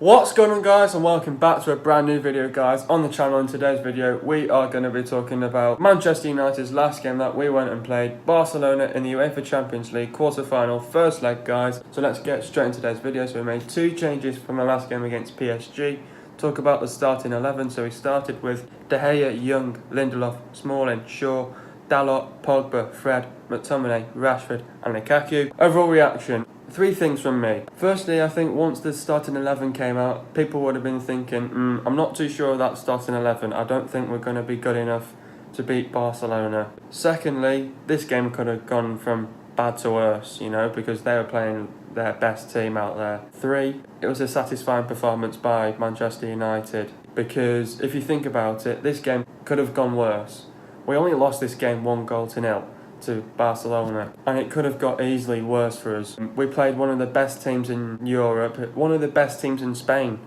What's going on, guys, and welcome back to a brand new video, guys, on the channel. In today's video we are going to be talking about Manchester United's last game that we went and played Barcelona in the UEFA Champions League quarter-final first leg, guys. So let's get straight into today's video. So we made two changes from the last game against PSG. Talk about the starting 11. So we started with De Gea, Young, Lindelof, Smalling, Shaw, Dalot, Pogba, Fred, McTominay, Rashford and Lukaku. Overall reaction: three things from me. Firstly, I think once the starting 11 came out, people would have been thinking, I'm not too sure of that starting 11. I don't think we're going to be good enough to beat Barcelona. Secondly, this game could have gone from bad to worse, because they were playing their best team out there. Three, it was a satisfying performance by Manchester United, because if you think about it, this game could have gone worse. We only lost this game 1-0 to Barcelona, and it could have got easily worse for us. We played one of the best teams in Europe, one of the best teams in Spain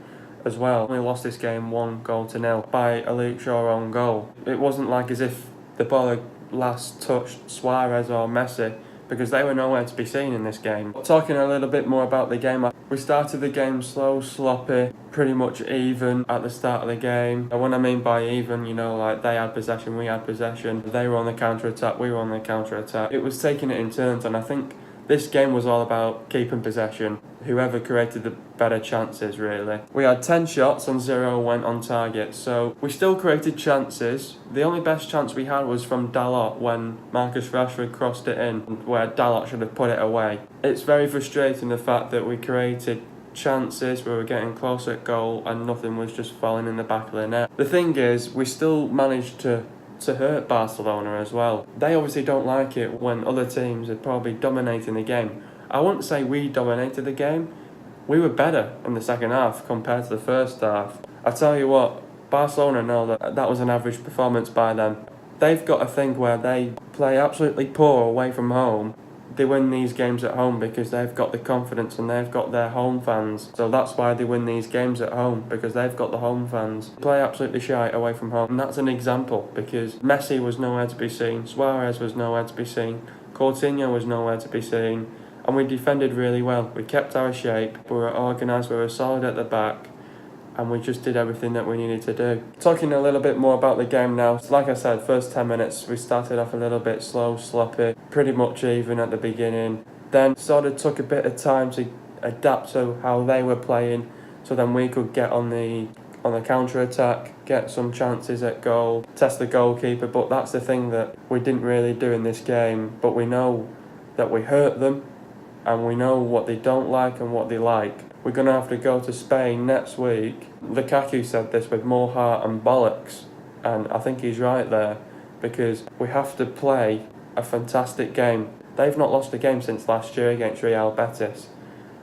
as well. We lost this game 1-0 by a Luke Shaw own goal. It wasn't like as if the ball had last touched Suarez or Messi, because they were nowhere to be seen in this game. Talking a little bit more about the game, we started the game slow, sloppy, pretty much even at the start of the game. And when I mean by even, like they had possession, we had possession. They were on the counter-attack, we were on the counter-attack. It was taking it in turns, and I think this game was all about keeping possession. Whoever created the better chances, really. We had 10 shots and 0 went on target, so we still created chances. The only best chance we had was from Dalot when Marcus Rashford crossed it in, where Dalot should have put it away. It's very frustrating, the fact that we created chances, we were getting close at goal and nothing was just falling in the back of the net. The thing is, we still managed to hurt Barcelona as well. They obviously don't like it when other teams are probably dominating the game. I wouldn't say we dominated the game. We were better in the second half compared to the first half. I tell you what, Barcelona know that was an average performance by them. They've got a thing where they play absolutely poor away from home. They win these games at home because they've got the confidence and they've got their home fans. So that's why they win these games at home, because they've got the home fans. They play absolutely shite away from home. And that's an example, because Messi was nowhere to be seen, Suarez was nowhere to be seen, Coutinho was nowhere to be seen, and we defended really well. We kept our shape, we were organised, we were solid at the back, and we just did everything that we needed to do. Talking a little bit more about the game now. So like I said, first 10 minutes, we started off a little bit slow, sloppy, pretty much even at the beginning. Then took a bit of time to adapt to how they were playing, so then we could get on the counter-attack, get some chances at goal, test the goalkeeper. But that's the thing that we didn't really do in this game. But we know that we hurt them, and we know what they don't like and what they like. We're going to have to go to Spain next week. Lukaku said this with more heart and bollocks, and I think he's right there, because we have to play a fantastic game. They've not lost a game since last year against Real Betis,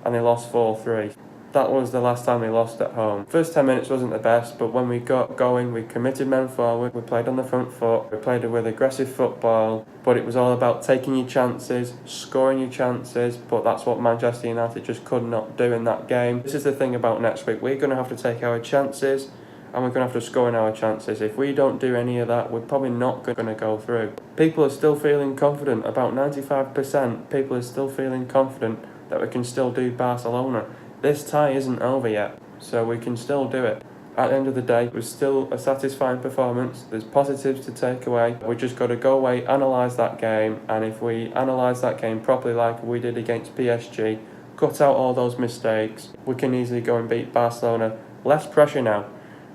and they lost 4-3. That was the last time they lost at home. First 10 minutes wasn't the best, but when we got going, we committed men forward, we played on the front foot, we played with aggressive football, but it was all about taking your chances, scoring your chances, but that's what Manchester United just could not do in that game. This is the thing about next week: we're going to have to take our chances, and we're going to have to score in our chances. If we don't do any of that, we're probably not going to go through. People are still feeling confident, about 95%, people are still feeling confident that we can still do Barcelona. This tie isn't over yet, so we can still do it. At the end of the day, it was still a satisfying performance. There's positives to take away. We just got to go away, analyse that game, and if we analyse that game properly like we did against PSG, cut out all those mistakes, we can easily go and beat Barcelona. Less pressure now.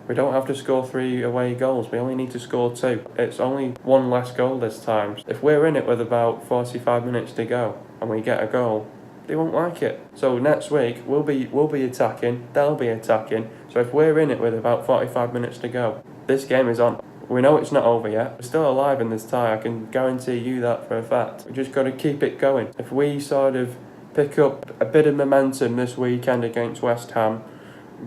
We don't have to score 3 away goals, we only need to score 2. It's only 1 less goal this time. If we're in it with about 45 minutes to go and we get a goal, they won't like it. So next week we'll be attacking, they'll be attacking. So if we're in it with about 45 minutes to go, this game is on. We know it's not over yet. We're still alive in this tie, I can guarantee you that for a fact. We just got to keep it going. If we sort of pick up a bit of momentum this weekend against West Ham,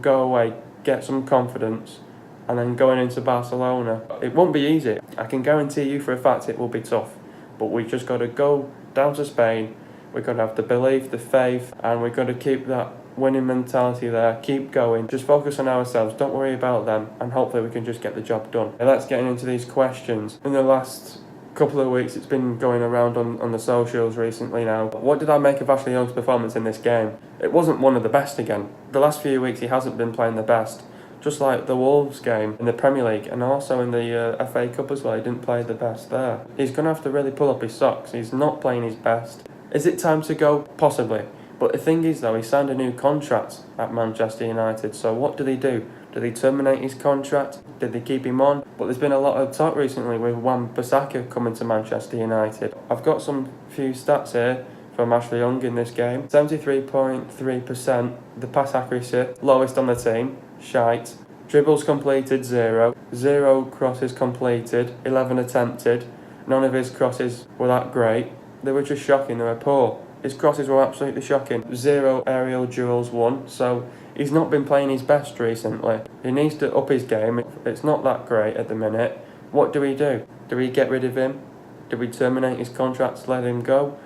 go away, get some confidence, and then going into Barcelona, it won't be easy. I can guarantee you for a fact it will be tough. But we just got to go down to Spain. We've got to have the belief, the faith, and we've got to keep that winning mentality there. Keep going. Just focus on ourselves. Don't worry about them, and hopefully we can just get the job done. Now let's get into these questions. In the last couple of weeks it's been going around on the socials recently now. What did I make of Ashley Young's performance in this game? It wasn't one of the best again. The last few weeks he hasn't been playing the best. Just like the Wolves game in the Premier League and also in the FA Cup as well, he didn't play the best there. He's going to have to really pull up his socks. He's not playing his best. Is it time to go? Possibly. But the thing is though, he signed a new contract at Manchester United, so what did he do? Did he terminate his contract? Did they keep him on? But there's been a lot of talk recently with Wan-Bissaka coming to Manchester United. I've got some few stats here from Ashley Young in this game. 73.3%, the pass accuracy, lowest on the team, shite. Dribbles completed, 0. 0 crosses completed, 11 attempted. None of his crosses were that great. They were just shocking, they were poor. His crosses were absolutely shocking. 0 aerial duels won, so he's not been playing his best recently. He needs to up his game. It's not that great at the minute. What do we do? Do we get rid of him? Do we terminate his contract, let him go?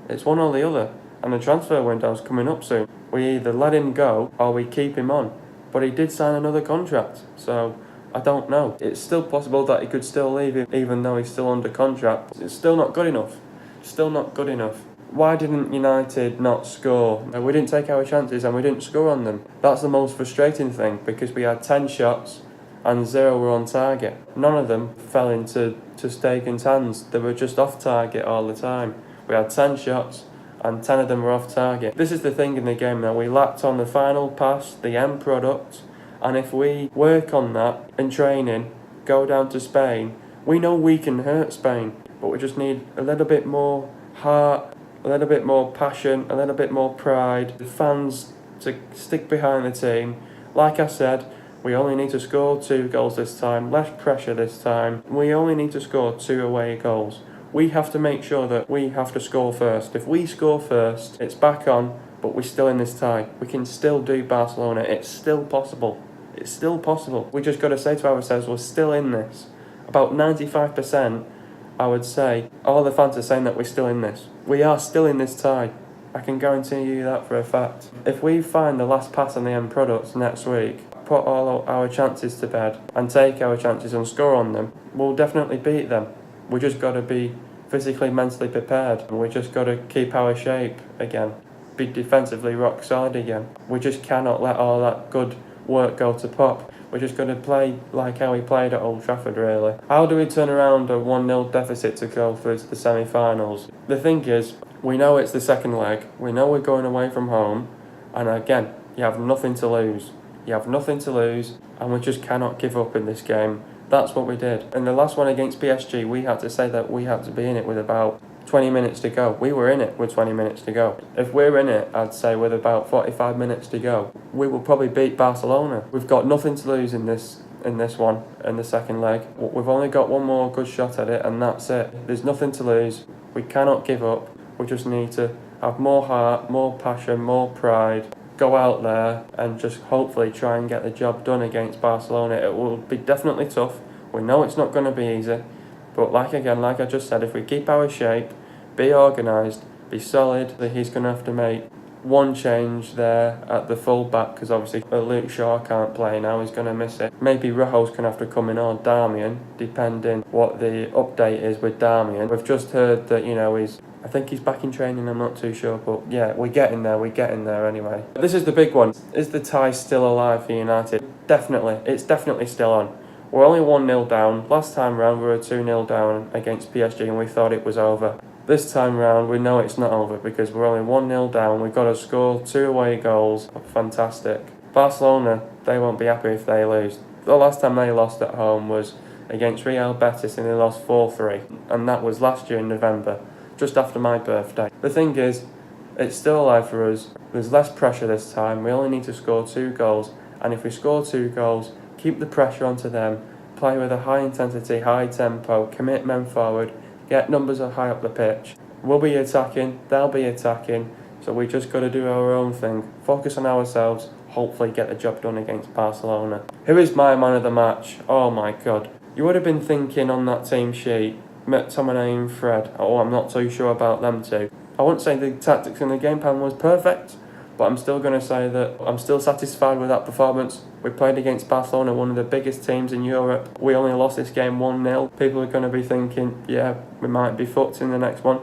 It's one or the other, and the transfer window's coming up soon. We either let him go or we keep him on. But he did sign another contract, so I don't know. It's still possible that he could still leave him even though he's still under contract. It's still not good enough. Still not good enough. Why didn't United not score? We didn't take our chances and we didn't score on them. That's the most frustrating thing, because we had 10 shots and 0 were on target. None of them fell into Stegen's hands. They were just off target all the time. We had 10 shots and 10 of them were off target. This is the thing in the game now. We lacked on the final pass, the end product, and if we work on that in training, go down to Spain, we know we can hurt Spain, but we just need a little bit more heart, a little bit more passion, a little bit more pride. The fans to stick behind the team. Like I said, we only need to score 2 goals this time, less pressure this time. We only need to score 2 away goals. We have to make sure that we have to score first. If we score first, it's back on, but we're still in this tie. We can still do Barcelona. It's still possible. It's still possible. We just got to say to ourselves, we're still in this. About 95%, I would say, all the fans are saying that we're still in this. We are still in this tie. I can guarantee you that for a fact. If we find the last pass on the end products next week, put all our chances to bed and take our chances and score on them, we'll definitely beat them. We just got to be physically, mentally prepared. We just got to keep our shape again. Be defensively rock solid again. We just cannot let all that good work go to pop. We're just going to play like how we played at Old Trafford, really. How do we turn around a 1-0 deficit to go through to the semi-finals? The thing is, we know it's the second leg. We know we're going away from home. And again, you have nothing to lose. You have nothing to lose. And we just cannot give up in this game. That's what we did. In the last one against PSG, we had to say that we had to be in it with about 20 minutes to go. We were in it with 20 minutes to go. If we're in it, I'd say with about 45 minutes to go, we will probably beat Barcelona. We've got nothing to lose in this one, in the second leg. We've only got one more good shot at it, and that's it. There's nothing to lose. We cannot give up. We just need to have more heart, more passion, more pride. Go out there and just hopefully try and get the job done against Barcelona. It will be definitely tough. We know it's not going to be easy. But like I just said, if we keep our shape, be organised, be solid, he's going to have to make one change there at the full back, because obviously Luke Shaw can't play now, he's going to miss it. Maybe Rajo's going to have to come in, or Darmian, depending what the update is with Darmian. We've just heard that, I think he's back in training, I'm not too sure, but yeah, we're getting there anyway. This is the big one. Is the tie still alive for United? Definitely, it's definitely still on. We're only 1-0 down. Last time round we were 2-0 down against PSG and we thought it was over. This time round we know it's not over, because we're only 1-0 down. We've got to score 2 away goals. Fantastic. Barcelona, they won't be happy if they lose. The last time they lost at home was against Real Betis and they lost 4-3. And that was last year in November, just after my birthday. The thing is, it's still alive for us. There's less pressure this time. We only need to score 2 goals. And if we score 2 goals, keep the pressure onto them, play with a high intensity, high tempo, commit men forward, get numbers high up the pitch. We'll be attacking, they'll be attacking, so we just got to do our own thing, focus on ourselves, hopefully get the job done against Barcelona. Who is my man of the match? Oh my god. You would have been thinking on that team sheet, McTominay and Fred. Oh, I'm not too sure about them two. I wouldn't say the tactics in the game plan was perfect, but I'm still going to say that I'm still satisfied with that performance. We played against Barcelona, one of the biggest teams in Europe. We only lost this game 1-0. People are going to be thinking, yeah, we might be fucked in the next one.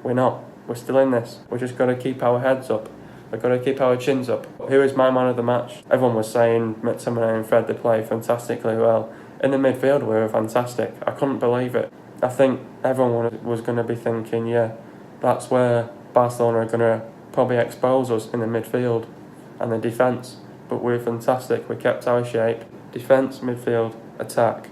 We're not. We're still in this. We've just got to keep our heads up. We've got to keep our chins up. Who is my man of the match? Everyone was saying McTominay and Fred, they play fantastically well. In the midfield, we were fantastic. I couldn't believe it. I think everyone was going to be thinking, yeah, that's where Barcelona are going to probably expose us in the midfield and the defence. But we were fantastic. We kept our shape. Defence, midfield, attack.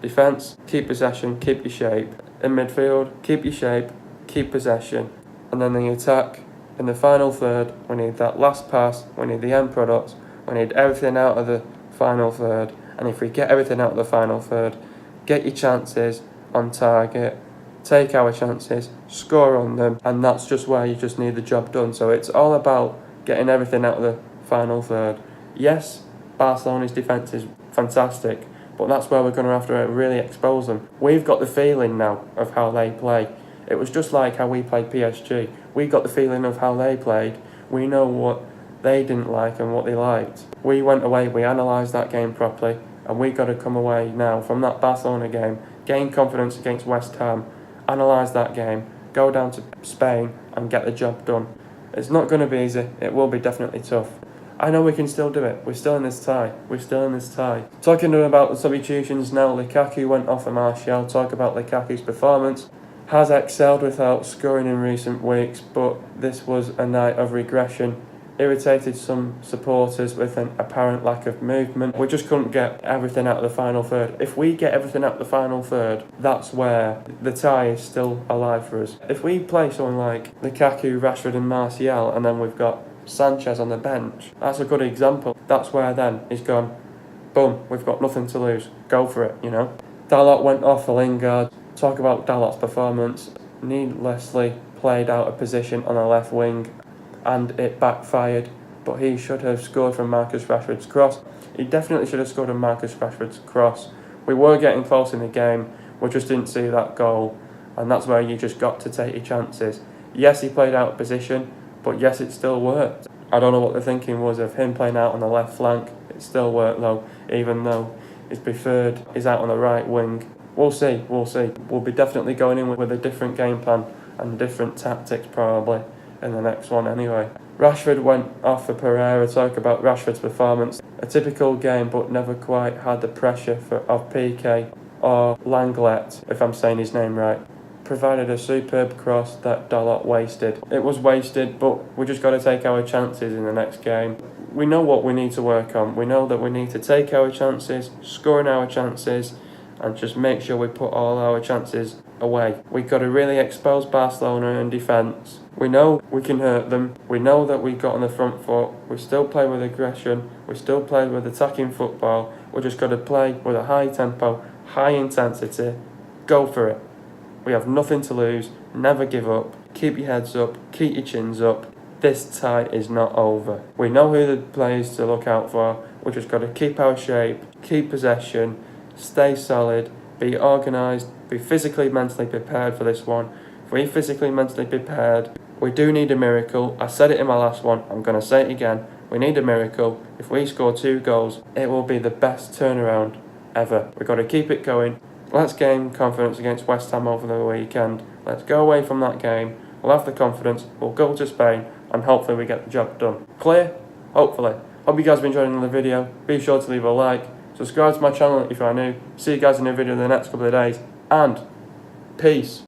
Defence, keep possession, keep your shape. In midfield, keep your shape, keep possession. And then the attack. In the final third, we need that last pass, we need the end product, we need everything out of the final third. And if we get everything out of the final third, get your chances on target, take our chances, score on them, and that's just where you just need the job done. So it's all about getting everything out of the final third. Yes, Barcelona's defence is fantastic, but that's where we're going to have to really expose them. We've got the feeling now of how they play. It was just like how we played PSG. We got the feeling of how they played. We know what they didn't like and what they liked. We went away, we analysed that game properly, and we got to come away now from that Barcelona game, gain confidence against West Ham, analyse that game, go down to Spain and get the job done. It's not going to be easy. It will be definitely tough. I know we can still do it. We're still in this tie. Talking about the substitutions now, Lukaku went off for Martial. Talk about Lukaku's performance. Has excelled without scoring in recent weeks, but this was a night of regression. Irritated some supporters with an apparent lack of movement. We just couldn't get everything out of the final third. If we get everything out of the final third, that's where the tie is still alive for us. If we play someone like Lukaku, Rashford and Martial, and then we've got Sanchez on the bench, that's a good example. That's where then he's gone, boom, we've got nothing to lose. Go for it, you know. Dalot went off for Lingard. Talk about Dalot's performance. Needlessly played out of position on the left wing and it backfired, but he should have scored from Marcus Rashford's cross. He definitely should have scored from Marcus Rashford's cross. We were getting close in the game, we just didn't see that goal, and that's where you just got to take your chances. Yes, he played out of position, but yes, it still worked. I don't know what the thinking was of him playing out on the left flank. It still worked though, even though his preferred is out on the right wing. We'll see. We'll be definitely going in with a different game plan and different tactics probably in the next one anyway. Rashford went off for Pereira. Talk about Rashford's performance. A typical game, but never quite had the pressure of PK or Langlet, if I'm saying his name right. Provided a superb cross that Dalot wasted. It was wasted, but we just got to take our chances in the next game. We know what we need to work on. We know that we need to take our chances, score in our chances, and just make sure we put all our chances away. We've got to really expose Barcelona in defence. We know we can hurt them. We know that we got on the front foot. We still play with aggression. We still play with attacking football. We just got to play with a high tempo, high intensity. Go for it. We have nothing to lose. Never give up. Keep your heads up. Keep your chins up. This tie is not over. We know who the players to look out for. We just got to keep our shape, keep possession, stay solid, be organised, be physically, mentally prepared for this one. If we're physically, mentally prepared, we do need a miracle. I said it in my last one, I'm going to say it again. We need a miracle. If we score 2 goals, it will be the best turnaround ever. We've got to keep it going. Let's gain confidence against West Ham over the weekend. Let's go away from that game. We'll have the confidence. We'll go to Spain and hopefully we get the job done. Clear? Hopefully. Hope you guys have enjoyed another video. Be sure to leave a like. Subscribe to my channel if you are new. See you guys in a video in the next couple of days. And peace.